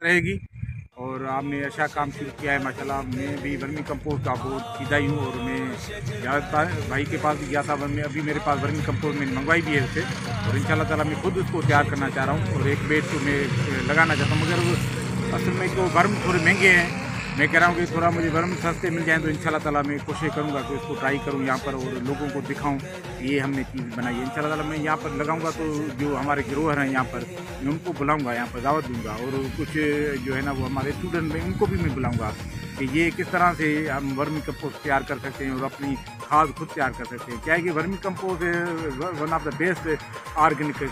रहेगी। और आपने अच्छा काम शुरू किया है माशाल्लाह। मैं भी वर्मी कंपोस्ट का बहुत सीधा ही हूँ और मैं ज़्यादातर भाई के पास भी गया था, मैं अभी मेरे पास वर्मी कंपोस्ट मैंने मंगवाई भी है उससे, और इंशाल्लाह ताला मैं खुद उसको तैयार करना चाह रहा हूँ और एक बेड को मैं लगाना चाहता हूँ। मगर वो असल में तो वर्म थोड़े महंगे हैं। मैं कह रहा हूँ कि थोड़ा मुझे वर्म सस्ते मिल जाएँ तो इंशाल्लाह ताला मैं कोशिश करूँगा कि उसको ट्राई करूँ यहाँ पर और लोगों को दिखाऊँ ये हमने चीज़ बनाई है। इंशाल्लाह ताला मैं यहाँ पर लगाऊंगा तो जो हमारे गिरोह हैं यहाँ पर, मैं उनको बुलाऊंगा, यहाँ पर दावत दूंगा और कुछ जो है ना वो हमारे स्टूडेंट हैं उनको भी मैं बुलाऊंगा कि ये किस तरह से हम वर्मी कंपोस्ट तैयार कर सकते हैं और अपनी खाद खुद तैयार कर सकते हैं। क्या है कि vermi compost one of the best organic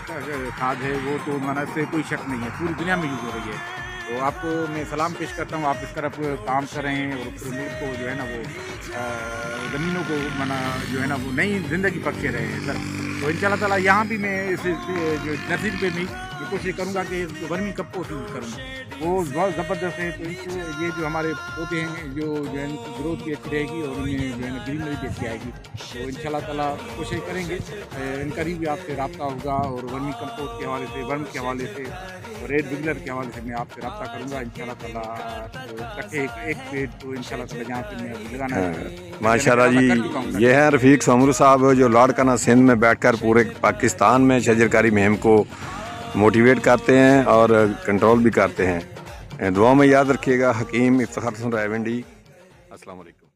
खाद है, वो तो माना इससे कोई शक नहीं है, पूरी दुनिया में यूज़ हो रही है। तो आपको मैं सलाम पेश करता हूँ, आप इस तरफ काम कर रहे हैं और पूरे मुल्क को जो है ना वो ज़मीनों को माना जो है ना वो नई ज़िंदगी बख्शे रहे हैं सर। तो इंशाल्लाह ताला यहाँ भी मैं इस जो नर्सरी पे भी ये कोशिश करूँगा कि वर्मी कंपोस्ट यूज़ करूँ, वो बहुत ज़बरदस्त है। तो इसको ये जो हमारे पौधे हैं जो है इनकी ग्रोथ भी अच्छी रहेगी और उनमें जो है ना ग्रीनरी भी अच्छी आएगी। तो इंशाल्लाह ताला कोशिश करेंगे, इनका भी आपसे रब्ता होगा और वर्मी कंपोस्ट के हवाले से, वर्म के हवाले से और रेड विगलर के हवाले से मैं आपसे रब्ता करूँगा इंशाल्लाह ताला। तो इकट्ठे एक पेड़ तो इंशाल्लाह ताला जहाँ पे मैं लगाना माशाल्लाह जी। ये है रफ़ीक समरू साहब जो लाड़काना सिंध में बैठकर पूरे पाकिस्तान में शजरकारी मुहिम को मोटिवेट करते हैं और कंट्रोल भी करते हैं। दुआ में याद रखिएगा। हकीम इफ्तिखार हसन रायवंडी। अस्सलाम वालेकुम।